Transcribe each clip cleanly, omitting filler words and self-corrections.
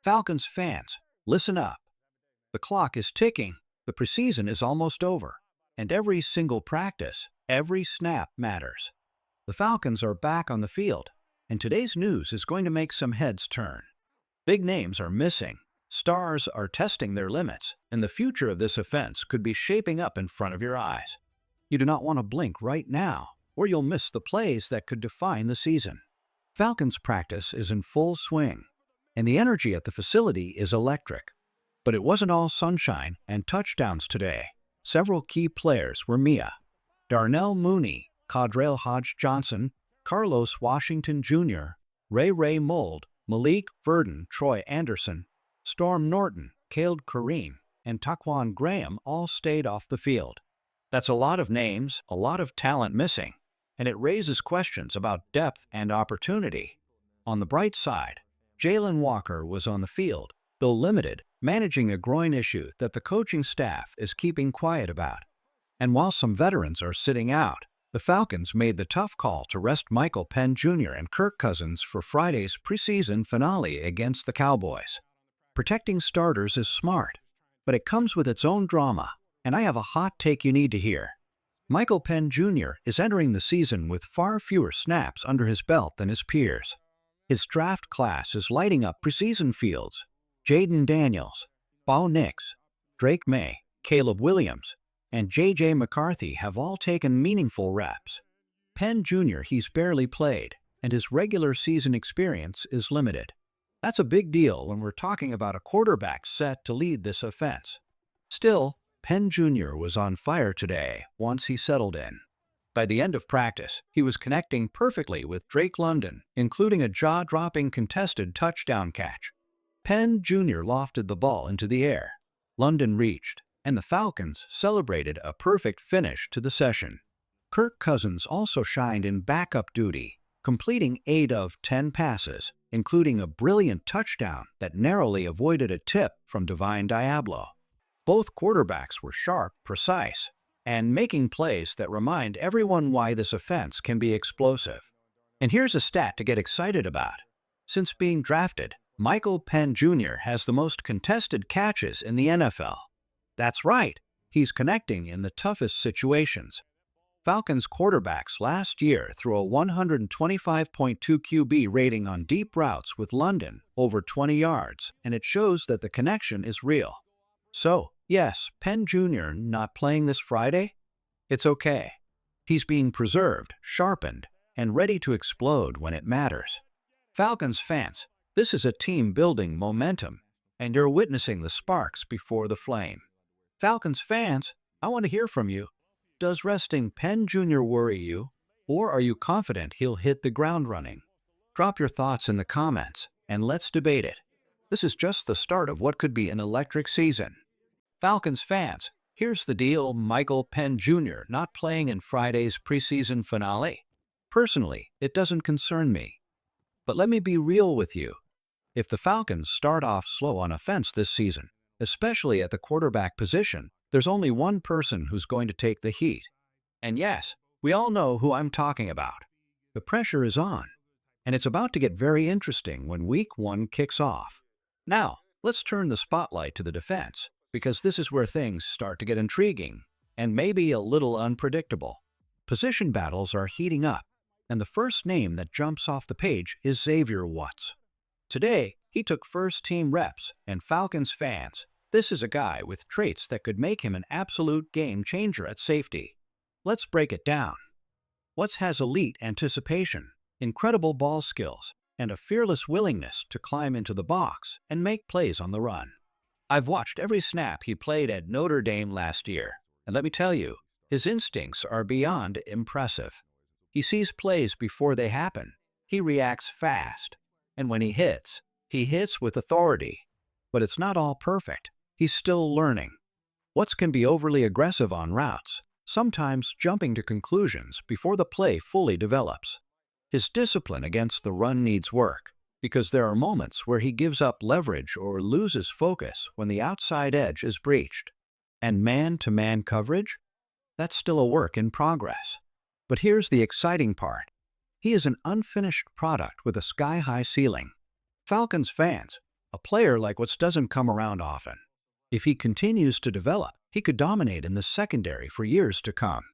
Falcons fans, listen up. The clock is ticking, the preseason is almost over, and every single practice, every snap matters. The Falcons are back on the field, and today's news is going to make some heads turn. Big names are missing, stars are testing their limits, and the future of this offense could be shaping up in front of your eyes. You do not want to blink right now, or you'll miss the plays that could define the season. Falcons practice is in full swing, and the energy at the facility is electric. But it wasn't all sunshine and touchdowns today. Several key players were Mia, Darnell Mooney, Caudrell Hodge-Johnson, Carlos Washington Jr., Ray Mold, Malik Verdon, Troy Anderson, Storm Norton, Caleb Kareem, and Taquan Graham all stayed off the field. That's a lot of names, a lot of talent missing, and it raises questions about depth and opportunity. On the bright side, Jalen Walker was on the field, though limited, managing a groin issue that the coaching staff is keeping quiet about. And while some veterans are sitting out, the Falcons made the tough call to rest Michael Penn Jr. and Kirk Cousins for Friday's preseason finale against the Cowboys. Protecting starters is smart, but it comes with its own drama, and I have a hot take you need to hear. Michael Penn Jr. is entering the season with far fewer snaps under his belt than his peers. His draft class is lighting up preseason fields. Jaden Daniels, Bo Nix, Drake May, Caleb Williams, and J.J. McCarthy have all taken meaningful reps. Penn Jr. he's barely played, and his regular season experience is limited. That's a big deal when we're talking about a quarterback set to lead this offense. Still, Penn Jr. was on fire today once he settled in. By the end of practice, he was connecting perfectly with Drake London, including a jaw-dropping contested touchdown catch. Penn Jr. lofted the ball into the air. London reached, and the Falcons celebrated a perfect finish to the session. Kirk Cousins also shined in backup duty, completing 8 of 10 passes, including a brilliant touchdown that narrowly avoided a tip from Divine Diablo. Both quarterbacks were sharp, precise, and making plays that remind everyone why this offense can be explosive. And here's a stat to get excited about. Since being drafted, Michael Penn Jr. has the most contested catches in the NFL. That's right, he's connecting in the toughest situations. Falcons quarterbacks last year threw a 125.2 QB rating on deep routes with London, over 20 yards, and it shows that the connection is real. So, yes, Penn Jr. not playing this Friday? It's okay. He's being preserved, sharpened, and ready to explode when it matters. Falcons fans, this is a team building momentum, and you're witnessing the sparks before the flame. Falcons fans, I want to hear from you. Does resting Penn Jr. worry you, or are you confident he'll hit the ground running? Drop your thoughts in the comments, and let's debate it. This is just the start of what could be an electric season. Falcons fans, here's the deal: Michael Penn Jr. not playing in Friday's preseason finale. Personally, it doesn't concern me. But let me be real with you. If the Falcons start off slow on offense this season, especially at the quarterback position, there's only one person who's going to take the heat. And yes, we all know who I'm talking about. The pressure is on, and it's about to get very interesting when Week 1 kicks off. Now, let's turn the spotlight to the defense, because this is where things start to get intriguing and maybe a little unpredictable. Position battles are heating up, and the first name that jumps off the page is Xavier Watts. Today, he took first-team reps, and Falcons fans, this is a guy with traits that could make him an absolute game-changer at safety. Let's break it down. Watts has elite anticipation, incredible ball skills, and a fearless willingness to climb into the box and make plays on the run. I've watched every snap he played at Notre Dame last year, and let me tell you, his instincts are beyond impressive. He sees plays before they happen. He reacts fast. And when he hits with authority. But it's not all perfect. He's still learning. Watts can be overly aggressive on routes, sometimes jumping to conclusions before the play fully develops. His discipline against the run needs work, because there are moments where he gives up leverage or loses focus when the outside edge is breached. And man-to-man coverage? That's still a work in progress. But here's the exciting part. He is an unfinished product with a sky-high ceiling. Falcons fans, A player like what doesn't come around often. If he continues to develop, he could dominate in the secondary for years to come.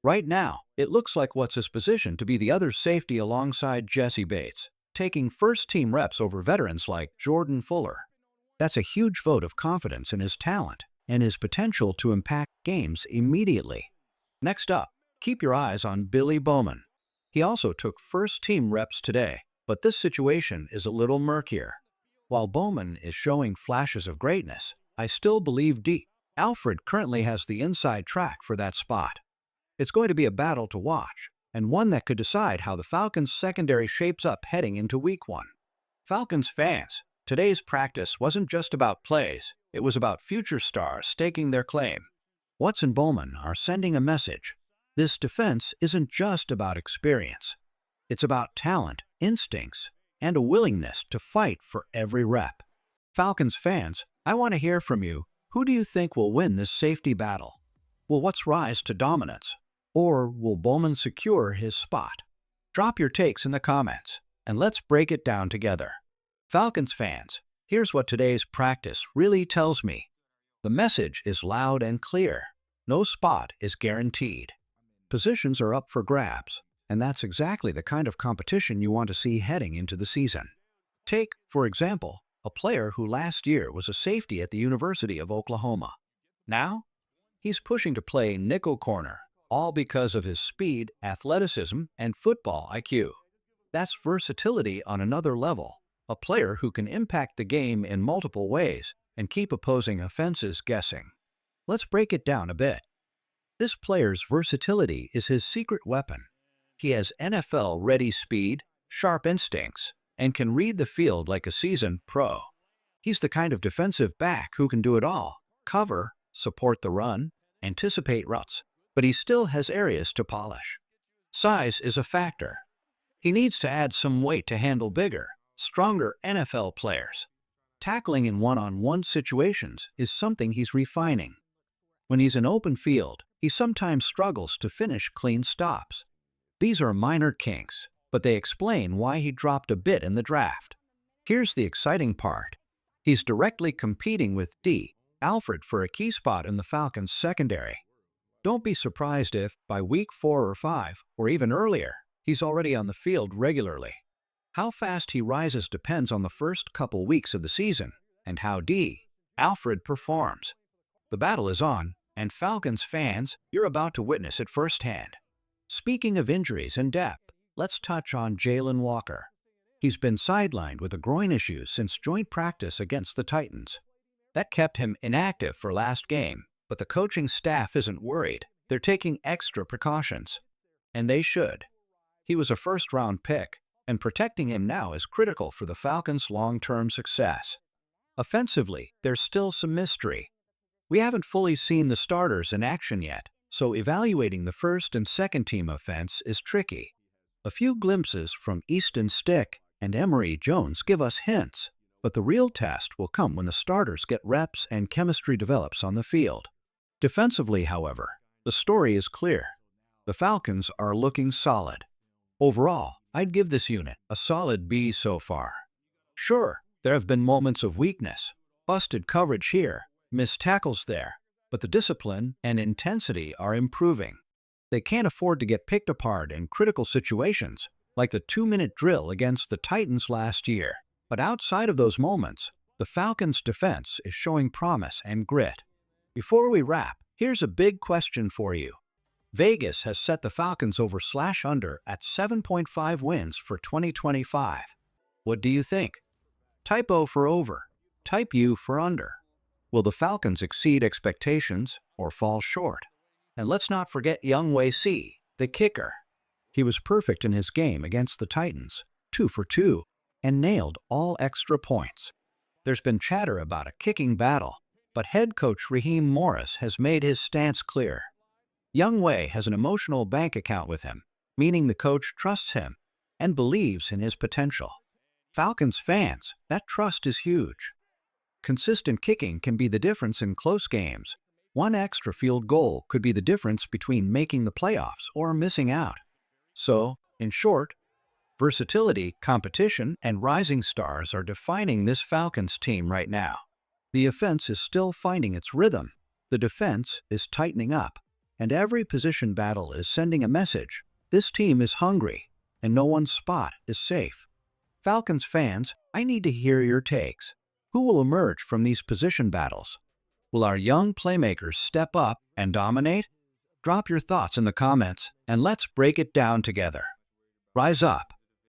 Right now, it looks like Watts is positioned to be the other safety alongside Jesse Bates, taking first-team reps over veterans like Jordan Fuller. That's a huge vote of confidence in his talent and his potential to impact games immediately. Next up, keep your eyes on Billy Bowman. He also took first-team reps today, but this situation is a little murkier. While Bowman is showing flashes of greatness, I still believe D. Alfred currently has the inside track for that spot. It's going to be a battle to watch, and one that could decide how the Falcons' secondary shapes up heading into Week 1. Falcons fans, today's practice wasn't just about plays, it was about future stars staking their claim. Watts and Bowman are sending a message. This defense isn't just about experience. It's about talent, instincts, and a willingness to fight for every rep. Falcons fans, I want to hear from you. Who do you think will win this safety battle? Will Watts rise to dominance? Or will Bowman secure his spot? Drop your takes in the comments, and let's break it down together. Falcons fans, here's what today's practice really tells me. The message is loud and clear. No spot is guaranteed. Positions are up for grabs, and that's exactly the kind of competition you want to see heading into the season. Take, for example, a player who last year was a safety at the University of Oklahoma. Now, he's pushing to play nickel corner, all because of his speed, athleticism, and football IQ. That's versatility on another level, a player who can impact the game in multiple ways and keep opposing offenses guessing. Let's break it down a bit. This player's versatility is his secret weapon. He has NFL-ready speed, sharp instincts, and can read the field like a seasoned pro. He's the kind of defensive back who can do it all: cover, support the run, anticipate routes, but he still has areas to polish. Size is a factor. He needs to add some weight to handle bigger, stronger NFL players. Tackling in one-on-one situations is something he's refining. When he's in open field, he sometimes struggles to finish clean stops. These are minor kinks, but they explain why he dropped a bit in the draft. Here's the exciting part. He's directly competing with D. Alfred for a key spot in the Falcons' secondary. Don't be surprised if, by week 4 or 5, or even earlier, he's already on the field regularly. How fast he rises depends on the first couple weeks of the season and how D. Alfred performs. The battle is on, and Falcons fans, you're about to witness it firsthand. Speaking of injuries and depth, let's touch on Jalen Walker. He's been sidelined with a groin issue since joint practice against the Titans. That kept him inactive for last game, but the coaching staff isn't worried. They're taking extra precautions. And they should. He was a first-round pick, and protecting him now is critical for the Falcons' long-term success. Offensively, there's still some mystery. We haven't fully seen the starters in action yet, so evaluating the first and second team offense is tricky. A few glimpses from Easton Stick and Emory Jones give us hints, but the real test will come when the starters get reps and chemistry develops on the field. Defensively, however, the story is clear. The Falcons are looking solid. Overall, I'd give this unit a solid B so far. Sure, there have been moments of weakness, busted coverage here, missed tackles there, but the discipline and intensity are improving. They can't afford to get picked apart in critical situations, like the 2-minute drill against the Titans last year. But outside of those moments, the Falcons' defense is showing promise and grit. Before we wrap, here's a big question for you. Vegas has set the Falcons over/under at 7.5 wins for 2025. What do you think? Type O for over, type U for under. Will the Falcons exceed expectations or fall short? And let's not forget Younghoe C, the kicker. He was perfect in his game against the Titans, 2 for 2, and nailed all extra points. There's been chatter about a kicking battle, but head coach Raheem Morris has made his stance clear. Younghoe has an emotional bank account with him, meaning the coach trusts him and believes in his potential. Falcons fans, that trust is huge. Consistent kicking can be the difference in close games. One extra field goal could be the difference between making the playoffs or missing out. So, in short, Versatility, competition, and rising stars are defining this Falcons team right now. The offense is still finding its rhythm, the defense is tightening up, and every position battle is sending a message. This team is hungry, and no one's spot is safe. Falcons fans, I need to hear your takes. Who will emerge from these position battles? Will our young playmakers step up and dominate? Drop your thoughts in the comments, and let's break it down together. Rise up.